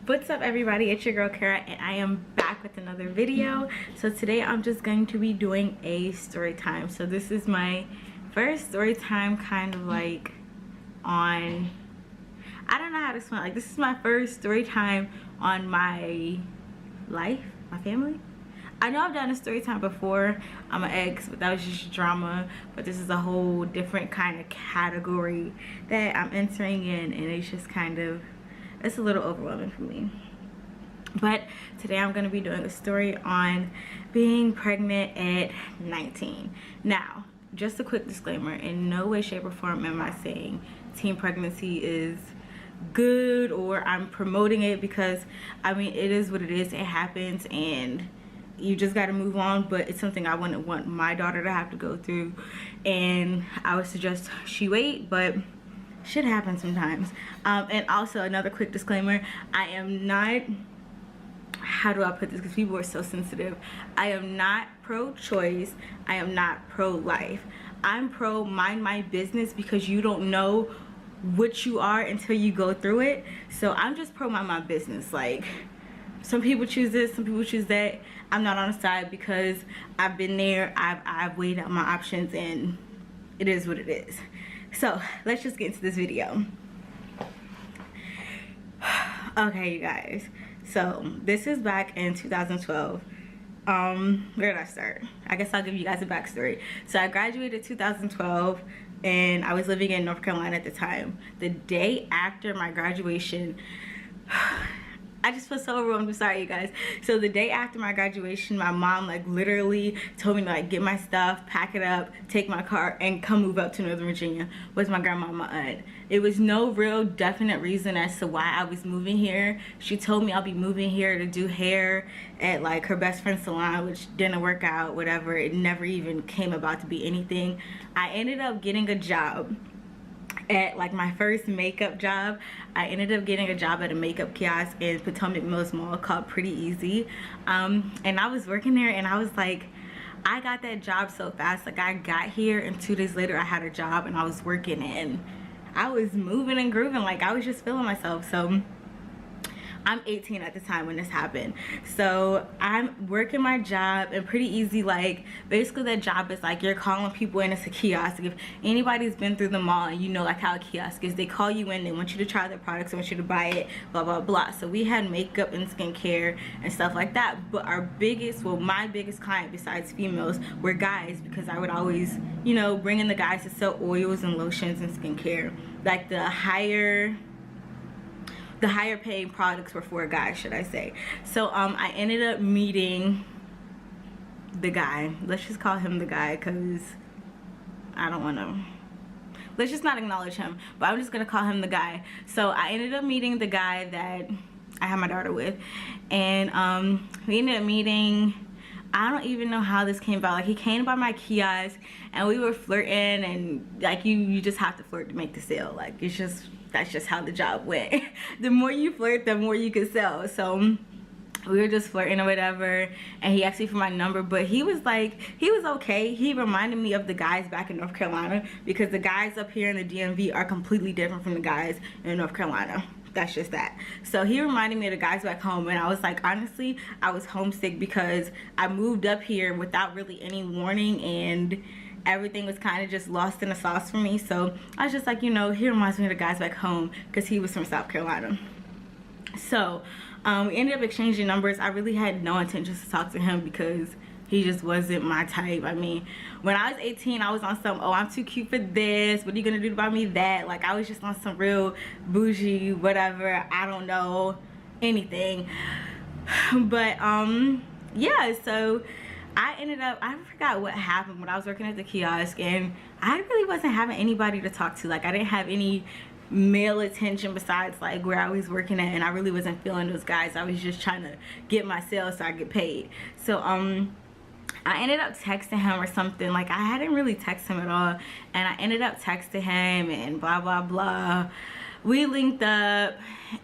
What's up everybody, it's your girl Kara and I am back with another video. So today I'm just going to be doing a story time. So this is my first story time, kind of like on, I don't know how to explain, like this is my first story time on my life, my family. I know I've done a story time before, I'm an ex, but that was just drama. But this is a whole different kind of category that I'm entering in, and it's just kind of, it's a little overwhelming for me. But today I'm going to be doing a story on being pregnant at 19. Now, just a quick disclaimer, in no way, shape, or form am I saying teen pregnancy is good or I'm promoting it, because I mean, it is what it is, it happens and you just got to move on. But it's something I wouldn't want my daughter to have to go through, and I would suggest she wait, but shit happens sometimes. And also another quick disclaimer, I am not, how do I put this, because people are so sensitive, I am not pro-choice, I am not pro-life. I'm pro mind my business, because you don't know what you are until you go through it. So I'm just pro mind my business. Like, some people choose this, some people choose that. I'm not on the side, because I've been there, I've weighed out my options, and it is what it is. So let's just get into this video. Okay, you guys, so this is back in 2012. Where did I start? I guess I'll give you guys a backstory. So I graduated 2012 and I was living in North Carolina at the time. The day after my graduation, I just feel so overwhelmed, I'm sorry you guys. So the day after my graduation, my mom like literally told me to like get my stuff, pack it up, take my car, and come move up to Northern Virginia with my grandma and my aunt. It was no real definite reason as to why I was moving here. She told me I'll be moving here to do hair at like her best friend's salon, which didn't work out, whatever. It never even came about to be anything. I ended up getting a job at like my first makeup job. I ended up getting a job at a makeup kiosk in Potomac Mills Mall called Pretty Easy, and I was working there, and I was like, I got that job so fast. Like, I got here and 2 days later I had a job and I was working and I was moving and grooving. Like, I was just feeling myself. So I'm 18 at the time when this happened. So I'm working my job and Pretty Easy, like basically that job is like you're calling people in. It's a kiosk. If anybody's been through the mall and you know like how a kiosk is, they call you in, they want you to try their products, they want you to buy it, blah blah blah. So we had makeup and skincare and stuff like that, but our biggest, well, my biggest client besides females were guys, because I would always, you know, bring in the guys to sell oils and lotions and skincare. Like the higher paying products were for guys, should I say. So I ended up meeting the guy. Let's just call him the guy, because I don't want to, let's just not acknowledge him, but I'm just gonna call him the guy. So I ended up meeting the guy that I had my daughter with, and we ended up meeting, I don't even know how this came about. Like, he came by my kiosk and we were flirting, and like you just have to flirt to make the sale. Like, it's just, that's just how the job went. The more you flirt, the more you can sell. So we were just flirting or whatever, and he asked me for my number, but he was like, he was okay. He reminded me of the guys back in North Carolina, because the guys up here in the DMV are completely different from the guys in North Carolina. That's just that. So he reminded me of the guys back home, and I was like, honestly, I was homesick, because I moved up here without really any warning, and everything was kind of just lost in the sauce for me. So I was just like, you know, he reminds me of the guys back home, because he was from South Carolina. So we ended up exchanging numbers. I really had no intentions to talk to him, because he just wasn't my type. I mean, when I was 18, I was on some, oh, I'm too cute for this, what are you gonna do about me, that. Like, I was just on some real bougie whatever, I don't know anything. But yeah, so I ended up, I forgot what happened when I was working at the kiosk, and I really wasn't having anybody to talk to. Like, I didn't have any male attention besides like where I was working at, and I really wasn't feeling those guys. I was just trying to get my sales so I get paid. So I ended up texting him or something. Like, I hadn't really texted him at all, and I ended up texting him and blah blah blah. We linked up,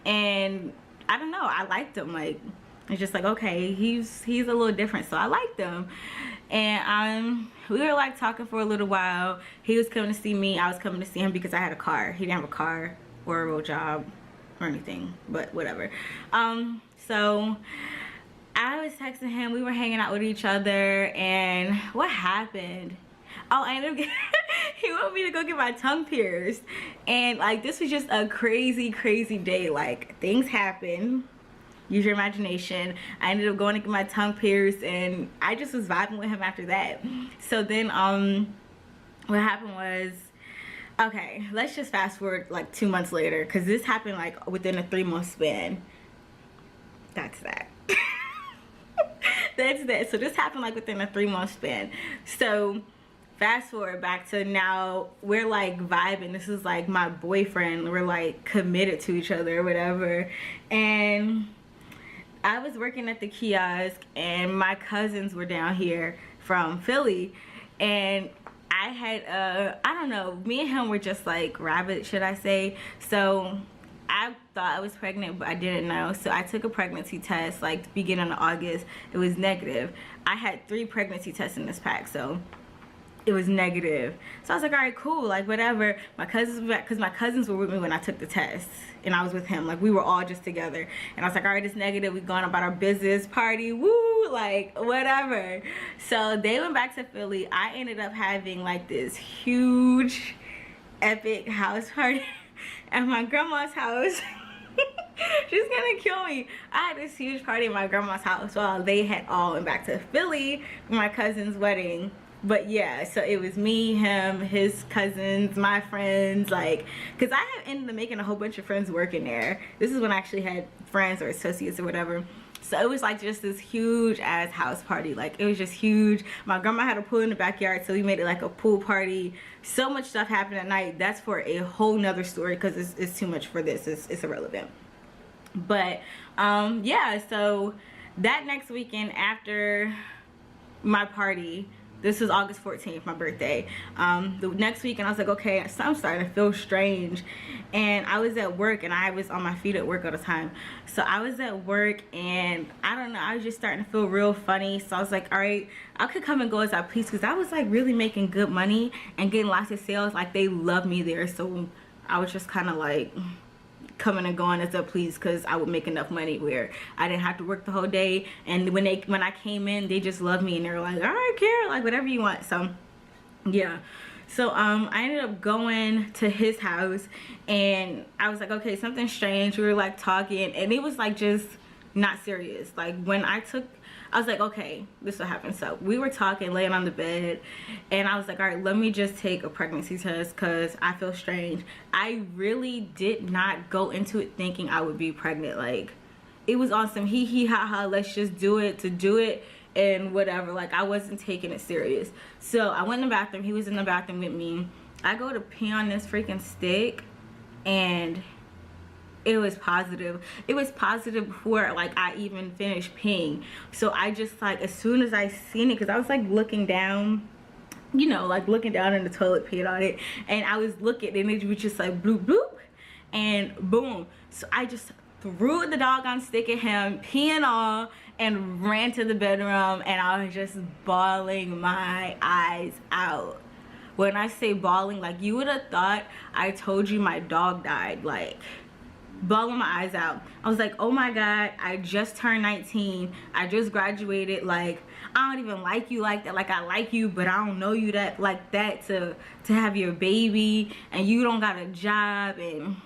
and I don't know, I liked him. Like, it's just like, okay, he's a little different, so I liked him. And we were like talking for a little while. He was coming to see me, I was coming to see him, because I had a car. He didn't have a car or a real job or anything, but whatever. So I was texting him, we were hanging out with each other, and what happened? Oh, I ended up he wanted me to go get my tongue pierced, and like this was just a crazy day. Like things happen, use your imagination. I ended up going to get my tongue pierced, and I just was vibing with him after that. So then what happened was, okay, let's just fast forward like 2 months later, because this happened like within a 3-month span. That's that. That's that. So this happened like within a 3-month span. So fast forward back to now, we're like vibing. This is like my boyfriend. We're like committed to each other or whatever. And I was working at the kiosk, and my cousins were down here from Philly, and I had I don't know, me and him were just like rabbit, should I say. So I thought I was pregnant, but I didn't know. So I took a pregnancy test like the beginning of August. It was negative. I had 3 pregnancy tests in this pack, so it was negative. So I was like, all right, cool, like whatever. My cousins were back, because my cousins were with me when I took the test, and I was with him. Like we were all just together, and I was like, all right, it's negative, we going about our business, party, woo, like whatever. So they went back to Philly. I ended up having like this huge epic house party at my grandma's house. She's gonna kill me. I had this huge party at my grandma's house while they had all went back to Philly for my cousin's wedding. But yeah, so it was me, him, his cousins, my friends, like, because I had ended up making a whole bunch of friends working there. This is when I actually had friends or associates or whatever. So it was like just this huge ass house party. Like it was just huge. My grandma had a pool in the backyard, so we made it like a pool party. So much stuff happened at night. That's for a whole nother story, because it's too much for this. It's irrelevant. But yeah, so that next weekend after my party, this was August 14th, my birthday. The next weekend, I was like, okay, so I'm starting to feel strange. And I was at work, and I was on my feet at work all the time. So I was at work, and I don't know, I was just starting to feel real funny. So I was like, all right, I could come and go as I please, because I was like really making good money and getting lots of sales. Like they love me there. So I was just kind of like coming and going as I please, because I would make enough money where I didn't have to work the whole day. And when I came in, they just loved me, and they were like, all right, Kara, like whatever you want. So yeah, so I ended up going to his house, and I was like, okay, something's strange. We were like talking, and it was like just not serious. Like when I was like, okay, this will happen. So we were talking, laying on the bed, and I was like, all right, let me just take a pregnancy test, because I feel strange. I really did not go into it thinking I would be pregnant. Like it was on some hee hee ha ha, let's just do it to do it and whatever. Like I wasn't taking it serious. So I went in the bathroom. He was in the bathroom with me. I go to pee on this freaking stick, and it was positive. It was positive before like I even finished peeing. So I just like, as soon as I seen it, because I was like looking down, you know, like looking down in the toilet, peeing on it, and I was looking, and it was just like bloop bloop, and boom. So I just threw the doggone stick at him, peeing all, and ran to the bedroom, and I was just bawling my eyes out. When I say bawling, like you would have thought I told you my dog died. Like bawling my eyes out. I was like, oh my god, I just turned 19, I just graduated. Like I don't even like you like that. Like I like you, but I don't know you that like that to have your baby, and you don't got a job. And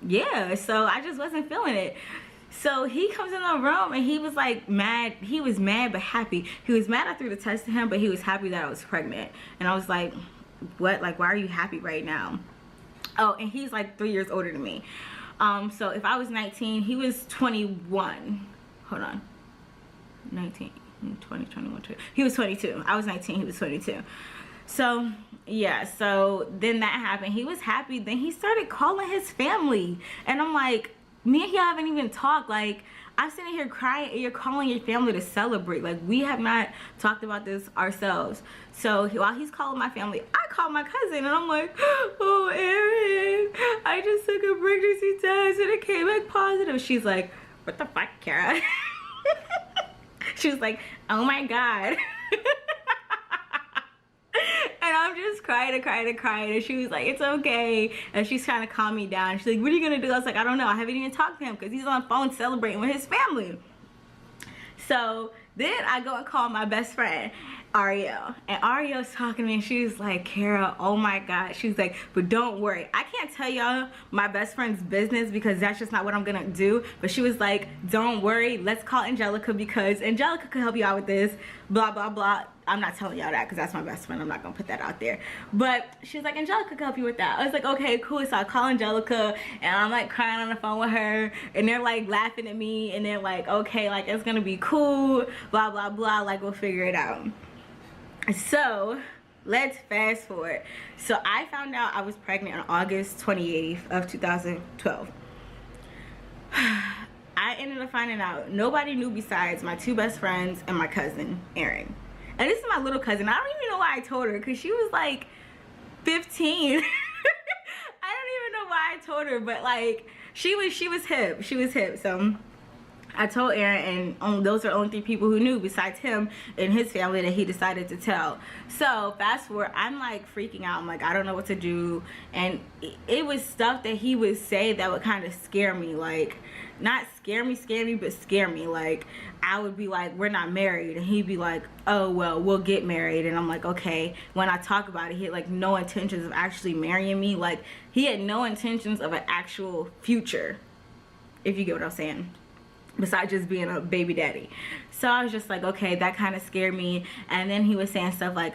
yeah, so I just wasn't feeling it. So he comes in the room, and he was like mad. He was mad but happy. He was mad I threw the test to him, but he was happy that I was pregnant. And I was like, what? Like, why are you happy right now? Oh, and he's like 3 years older than me. So if I was 19, he was 21. Hold on. 19, 20, 21, 22. He was 22. I was 19, he was 22. So yeah, so then that happened. He was happy. Then he started calling his family, and I'm like, me and he haven't even talked. Like I'm sitting here crying, and you're calling your family to celebrate. Like we have not talked about this ourselves. So while he's calling my family, I call my cousin, and I'm like, oh Erin, I just took a pregnancy test and it came back positive. She's like, what the fuck, Kara? She was like, oh my god. And I'm I'm just crying and crying and crying, and she was like, it's okay, and she's trying to calm me down. She's like, what are you gonna do? I was like, I don't know, I haven't even talked to him because he's on the phone celebrating with his family. So then I go and call my best friend, Ariel, and Ariel's talking to me, and she was like, Kara, oh my god, she's like, but don't worry, I can't tell y'all my best friend's business because that's just not what I'm gonna do, but she was like, don't worry, let's call Angelica because Angelica could help you out with this, blah blah blah. I'm not telling y'all that because that's my best friend, I'm not gonna put that out there, but she was like, Angelica could help you with that. I was like, okay, cool. So I call Angelica, and I'm like crying on the phone with her, and they're like laughing at me, and they're like, okay, like it's gonna be cool, blah blah blah, like we'll figure it out. So let's fast forward. So I found out I was pregnant on August 28th of 2012. I ended up finding out nobody knew besides my two best friends and my cousin Erin. And this is my little cousin. I don't even know why I told her because she was like 15. I don't even know why I told her, but like she was hip. She was hip. So I told Aaron, and those are only 3 people who knew besides him and his family that he decided to tell. So fast forward, I'm like freaking out. I'm like, I don't know what to do. And it was stuff that he would say that would kind of scare me. Like, not scare me, but scare me. Like, I would be like, we're not married. And he'd be like, oh, well, we'll get married. And I'm like, okay. When I talk about it, he had like no intentions of actually marrying me. Like, he had no intentions of an actual future, if you get what I'm saying, besides just being a baby daddy. So I was just like, okay, that kind of scared me. And then he was saying stuff like,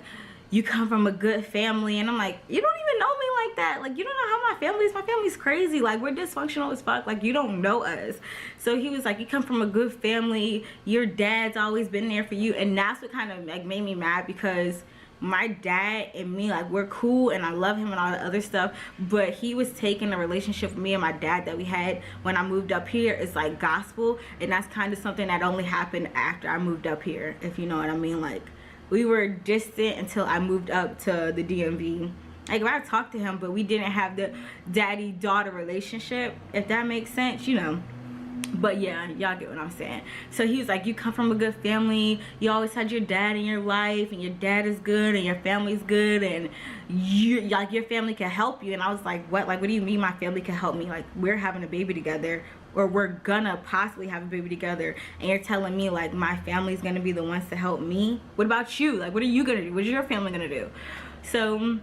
you come from a good family, and I'm like, you don't even know me like that. Like, you don't know how my family is. My family's crazy. Like, we're dysfunctional as fuck. Like, you don't know us. So he was like, you come from a good family, your dad's always been there for you. And that's what kind of like made me mad, because my dad and me, like, we're cool and I love him and all the other stuff, but he was taking the relationship with me and my dad that we had when I moved up here is like gospel, and that's kind of something that only happened after I moved up here, if you know what I mean. Like, we were distant until I moved up to the DMV. Like, I talked to him, but we didn't have the daddy-daughter relationship, if that makes sense, you know. But yeah, y'all get what I'm saying. So he was like, you come from a good family, you always had your dad in your life, and your dad is good and your family's good, and you, like, your family can help you. And I was like, what? Like, what do you mean my family can help me? Like, we're having a baby together, or we're gonna possibly have a baby together, and you're telling me like my family's gonna be the ones to help me? What about you? Like, what are you gonna do? What's your family gonna do? So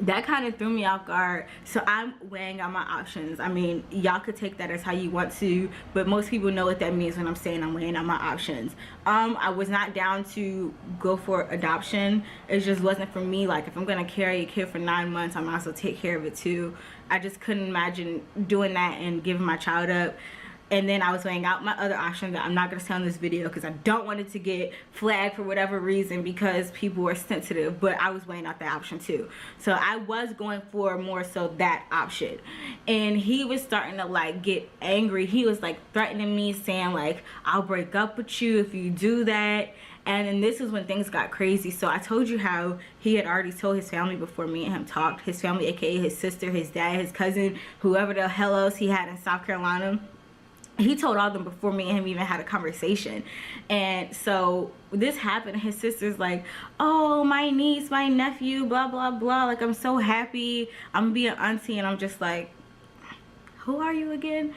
that kind of threw me off guard. So I'm weighing out my options. I mean, y'all could take that as how you want to, but most people know what that means when I'm saying I'm weighing out my options. I was not down to go for adoption. It just wasn't for me. Like, if I'm gonna carry a kid for 9 months, I might as well take care of it too. I just couldn't imagine doing that and giving my child up. And then I was weighing out my other option that I'm not going to say on this video because I don't want it to get flagged for whatever reason because people are sensitive. But I was weighing out that option too. So I was going for more so that option. And he was starting to like get angry. He was like threatening me, saying like, I'll break up with you if you do that. And then this is when things got crazy. So I told you how he had already told his family before me and him talked. His family, aka his sister, his dad, his cousin, whoever the hell else he had in South Carolina. He told all of them before me and him even had a conversation. And so this happened. His sister's like, oh, my niece, my nephew, blah blah blah, like, I'm so happy I'm gonna be an auntie. And I'm just like, who are you again?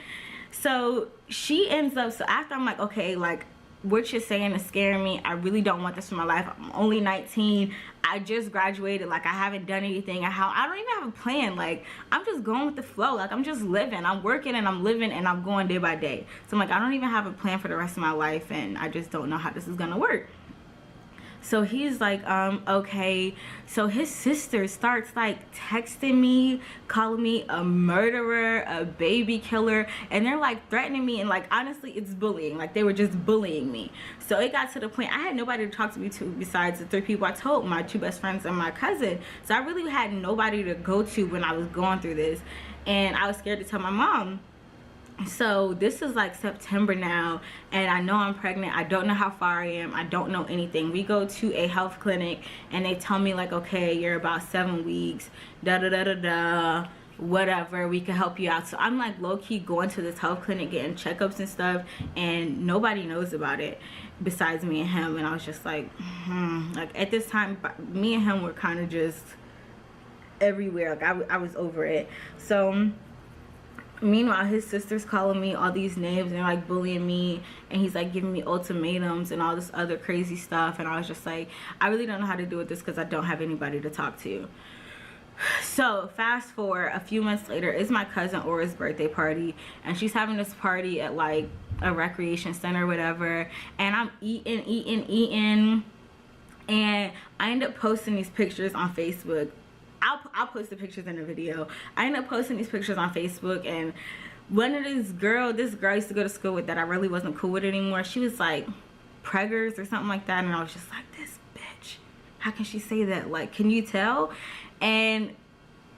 So she ends up, so after I'm like, okay, like, what you're saying is scaring me. I really don't want this for my life. I'm only 19. I just graduated. Like, I haven't done anything. I don't even have a plan. Like, I'm just going with the flow. Like, I'm just living. I'm working and I'm living and I'm going day by day. So I'm like, I don't even have a plan for the rest of my life, and I just don't know how this is gonna work. So he's like, okay. So his sister starts like texting me, calling me a murderer, a baby killer, and they're like threatening me, and like, honestly, it's bullying. Like, they were just bullying me. So it got to the point I had nobody to talk to me to besides the 3 people I told, my 2 best friends and my cousin. So I really had nobody to go to when I was going through this, and I was scared to tell my mom. So this is like September now, and I know I'm pregnant. I don't know how far I am. I don't know anything. We go to a health clinic and they tell me like, okay, you're about 7 weeks, da da da da da, whatever, we can help you out. So I'm like low-key going to this health clinic, getting checkups and stuff, and nobody knows about it besides me and him. And I was just like, like, at this time, me and him were kind of just everywhere. Like I was over it. So meanwhile, his sister's calling me all these names and like bullying me, and he's like giving me ultimatums and all this other crazy stuff. And I was just like, I really don't know how to deal with this because I don't have anybody to talk to. So fast forward a few months later, it's my cousin Aura's birthday party, and she's having this party at like a recreation center or whatever, and I'm eating, and I end up posting these pictures on Facebook. I'll post the pictures in the video. I end up posting these pictures on Facebook, and this girl I used to go to school with that I really wasn't cool with anymore, she was like preggers or something like that, and I was just like, this bitch, how can she say that? Like, can you tell? And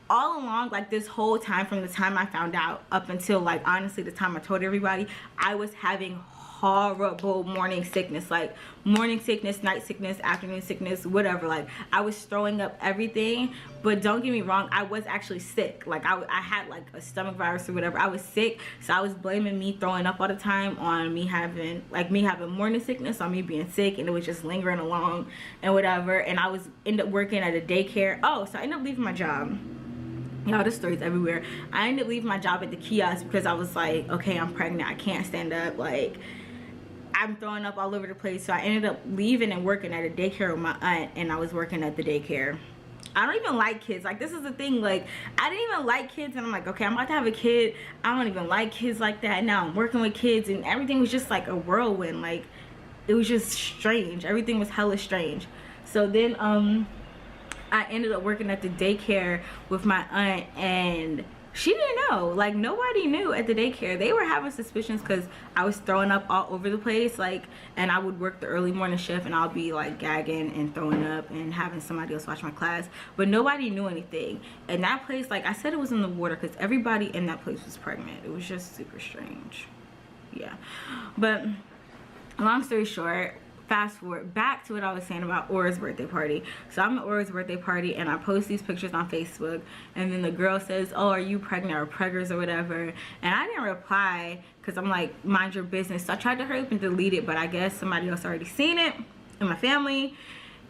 all along, like this whole time, from the time I found out up until like honestly the time I told everybody, I was having horrible morning sickness, like morning sickness, night sickness, afternoon sickness, whatever. Like I was throwing up everything. But don't get me wrong, I was actually sick. Like I had like a stomach virus or whatever. I was sick, so I was blaming me throwing up all the time on me having morning sickness, on me being sick, and it was just lingering along and whatever. And I end up working at a daycare. Oh, so I ended up leaving my job. Y'all, this story's everywhere. I ended up leaving my job at the kiosk because I was like, okay, I'm pregnant, I can't stand up, like I'm throwing up all over the place. So I ended up leaving and working at a daycare with my aunt, and I was working at the daycare. I don't even like kids. Like, this is the thing, like I didn't even like kids, and I'm like, okay, I'm about to have a kid, I don't even like kids like that. Now I'm working with kids, and everything was just like a whirlwind. Like it was just strange, everything was hella strange. So then I ended up working at the daycare with my aunt, and she didn't know. Like nobody knew at the daycare. They were having suspicions because I was throwing up all over the place, like, and I would work the early morning shift, and I'll be like gagging and throwing up and having somebody else watch my class, but nobody knew anything. And that place, like I said, it was in the water because everybody in that place was pregnant. It was just super strange. Yeah, but long story short, fast forward back to what I was saying about Aura's birthday party. So I'm at Aura's birthday party, and I post these pictures on Facebook, and then the girl says, oh, are you pregnant or preggers or whatever? And I didn't reply because I'm like, mind your business. So I tried to hurry up and delete it, but I guess somebody else already seen it in my family.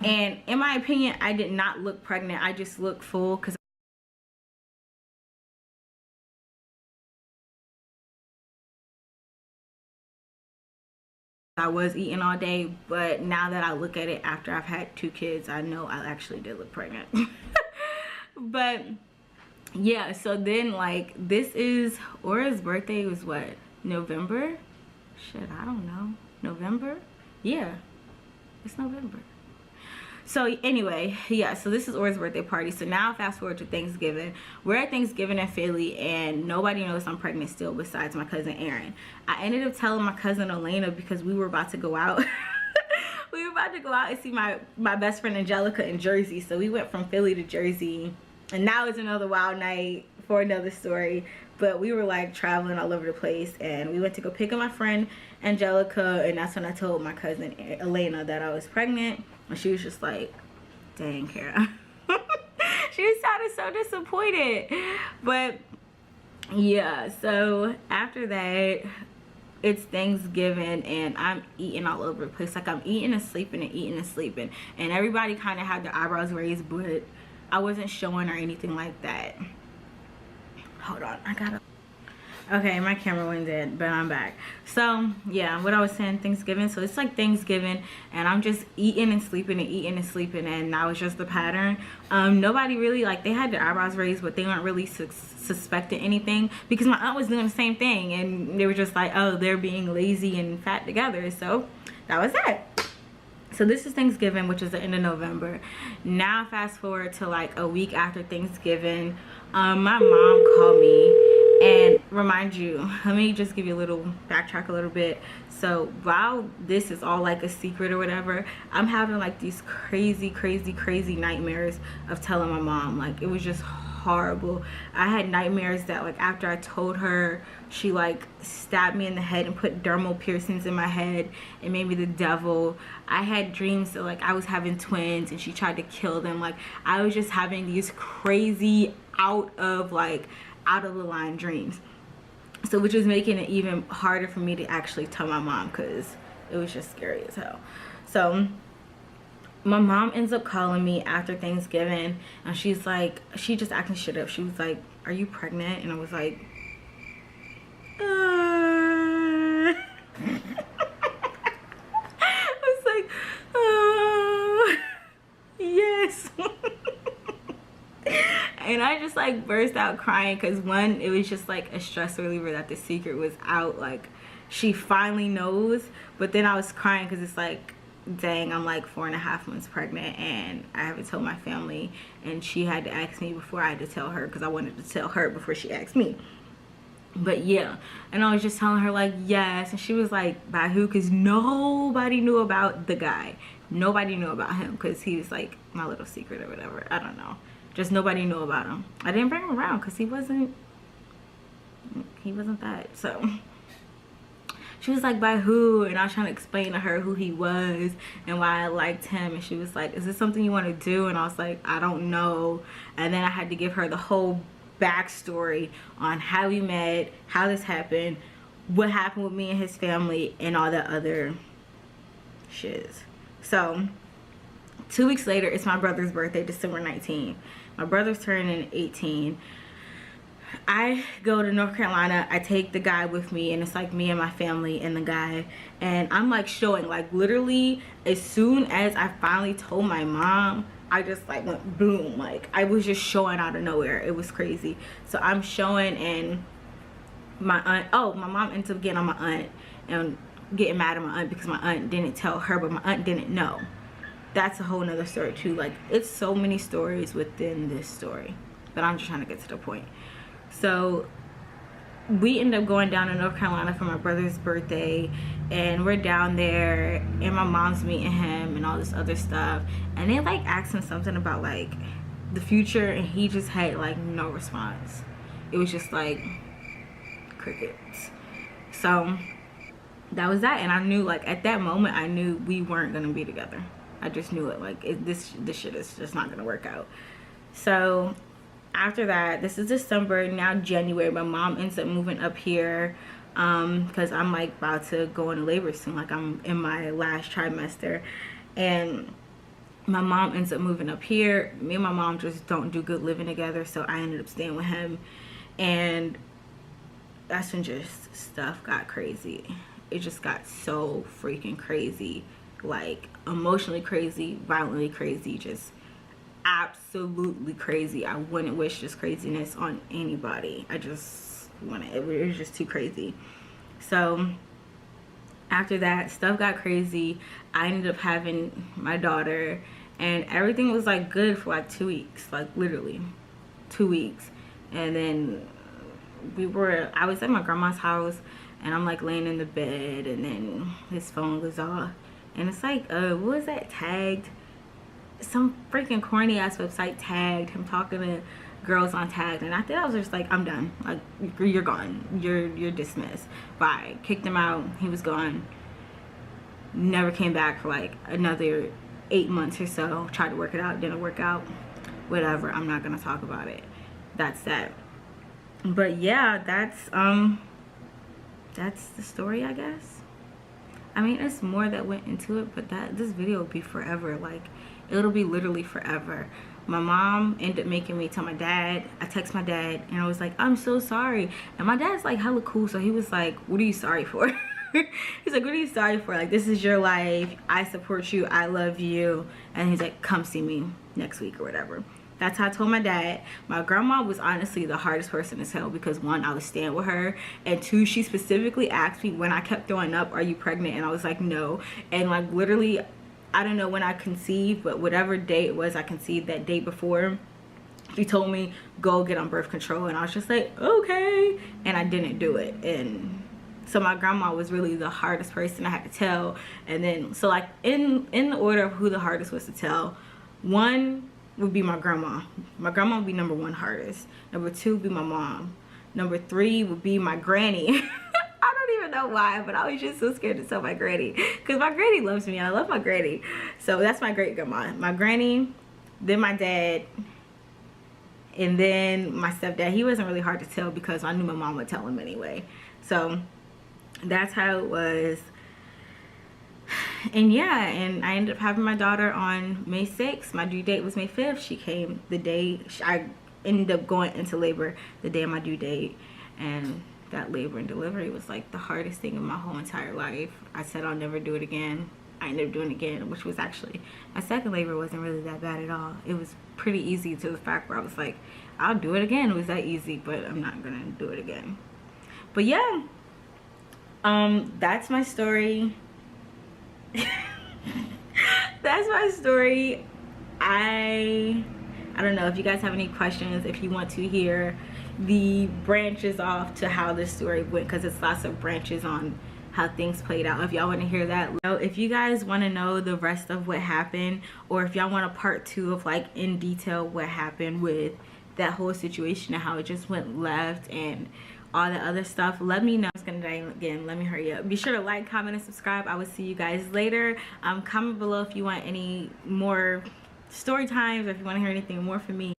And in my opinion, I did not look pregnant. I just looked full because I was eating all day. But now that I look at it after I've had 2 kids, I know I actually did look pregnant. But yeah, so then like this is Aura's birthday was what, November? Shit, I don't know. November? Yeah, it's November. So anyway, yeah, so this is Aura's birthday party. So now fast forward to Thanksgiving. We're at Thanksgiving in Philly, and nobody knows I'm pregnant still besides my cousin Aaron. I ended up telling my cousin Elena because we were about to go out. We were about to go out and see my best friend Angelica in Jersey. So we went from Philly to Jersey, and now it's another wild night for another story. But we were like traveling all over the place, and we went to go pick up my friend Angelica, and that's when I told my cousin Elena that I was pregnant. And she was just like, dang, Kara. She sounded so disappointed. But yeah, so after that, it's Thanksgiving, and I'm eating all over the place. Like I'm eating and sleeping and eating and sleeping, and everybody kind of had their eyebrows raised, but I wasn't showing or anything like that. Hold on, I gotta, okay, my camera went dead, but I'm back. So yeah, what I was saying, Thanksgiving. So it's like Thanksgiving, and I'm just eating and sleeping and eating and sleeping, and that was just the pattern. Nobody really, like, they had their eyebrows raised, but they weren't really suspecting anything because my aunt was doing the same thing, and they were just like, oh, they're being lazy and fat together. So that was that. So this is Thanksgiving, which is the end of November. Now fast forward to like a week after Thanksgiving, my mom called me. And remind you, let me just give you a little backtrack a little bit. So while this is all like a secret or whatever, I'm having like these crazy nightmares of telling my mom. Like it was just horrible. I had nightmares that like after I told her, she like stabbed me in the head and put dermal piercings in my head and made me the devil. I had dreams that like I was having twins and she tried to kill them. Like I was just having these crazy out of the line dreams. So which was making it even harder for me to actually tell my mom because it was just scary as hell. So my mom ends up calling me after Thanksgiving, and she's like, she just acting shit up. She was like, are you pregnant? And I was like, I was like, yes. And I just like burst out crying because one, it was just like a stress reliever that the secret was out, like she finally knows. But then I was crying because it's like, dang, I'm like 4.5 months pregnant and I haven't told my family, and she had to ask me before I had to tell her because I wanted to tell her before she asked me. But yeah, and I was just telling her like, yes, and she was like, by who? Because nobody knew about the guy. Nobody knew about him because he was like my little secret or whatever. I don't know, just nobody knew about him. I didn't bring him around because he wasn't that. So she was like, by who? And I was trying to explain to her who he was and why I liked him, and she was like, is this something you want to do? And I was like, I don't know. And then I had to give her the whole backstory on how we met, how this happened, what happened with me and his family, and all that other shiz. So 2 weeks later, it's my brother's birthday, December 19th. My brother's turning 18. I go to North Carolina. I take the guy with me, and it's like me and my family and the guy, and I'm like showing, like literally as soon as I finally told my mom, I just like went boom, like I was just showing out of nowhere. It was crazy. So I'm showing, and my aunt, oh, my mom ends up getting on my aunt and getting mad at my aunt because my aunt didn't tell her, but my aunt didn't know. That's a whole nother story too. Like, it's so many stories within this story, but I'm just trying to get to the point. So we end up going down to North Carolina for my brother's birthday, and we're down there, and my mom's meeting him and all this other stuff, and they like asked him something about like the future, and he just had like no response. It was just like crickets. So that was that, and I knew, like at that moment, I knew we weren't gonna be together. I just knew it, like this shit is just not gonna work out. So after that, this is December, now January, my mom ends up moving up here because I'm like about to go into labor soon. Like, I'm in my last trimester, and my mom ends up moving up here. Me and my mom just don't do good living together, so I ended up staying with him, and that's when just stuff got crazy. It just got so freaking crazy, like emotionally crazy, violently crazy, just absolutely crazy. I wouldn't wish this craziness on anybody. I just wouldn't. It was just too crazy. So after that, stuff got crazy. I ended up having my daughter, and everything was like good for like 2 weeks, like literally 2 weeks. And then I was at my grandma's house, and I'm like laying in the bed, and then his phone was off, and it's like what was that, tagged, some freaking corny ass website tagged him talking to girls on Tagged, and I think I was just like, I'm done. Like, you're gone. You're dismissed. Bye. Kicked him out. He was gone. Never came back for like another 8 months or so. Tried to work it out. Didn't work out. Whatever. I'm not gonna talk about it. That's that. But yeah, that's the story, I guess. I mean, it's more that went into it, but this video will be forever. Like, it'll be literally forever. My mom ended up making me tell my dad. I text my dad, and I was like, I'm so sorry. And my dad's like hella cool, so he was like, what are you sorry for? He's like, what are you sorry for? Like, this is your life. I support you. I love you. And he's like, come see me next week or whatever. That's how I told my dad. My grandma was honestly the hardest person to tell because, one, I was staying with her, and two, she specifically asked me when I kept throwing up, are you pregnant? And I was like, no. And like literally, I don't know when I conceived, but whatever day it was I conceived, that day before, she told me, go get on birth control. And I was just like, okay. And I didn't do it. And so my grandma was really the hardest person I had to tell. And then, so like in the order of who the hardest was to tell, one would be my grandma. My grandma would be number one hardest. Number two would be my mom. Number three would be my granny. I don't even know why, but I was just so scared to tell my granny because my granny loves me and I love my granny. So that's my great grandma. My granny, then my dad, and then my stepdad. He wasn't really hard to tell because I knew my mom would tell him anyway. So that's how it was. And yeah, and I ended up having my daughter on May 6th. My due date was May 5th. She came the day, I ended up going into labor the day of my due date. And that labor and delivery was like the hardest thing in my whole entire life. I said I'll never do it again. I ended up doing it again, which was actually, my second labor wasn't really that bad at all. It was pretty easy to the fact where I was like, I'll do it again. It was that easy, but I'm not gonna do it again. But yeah, that's my story. That's my story. I don't know if you guys have any questions, if you want to hear the branches off to how this story went, because it's lots of branches on how things played out. If y'all want to hear that, if you guys want to know the rest of what happened, or if y'all want a part 2 of like in detail what happened with that whole situation and how it just went left and all the other stuff, let me know. It's gonna die again. Let me hurry up. Be sure to like, comment, and subscribe. I will see you guys later. Comment below if you want any more story times, or if you want to hear anything more from me.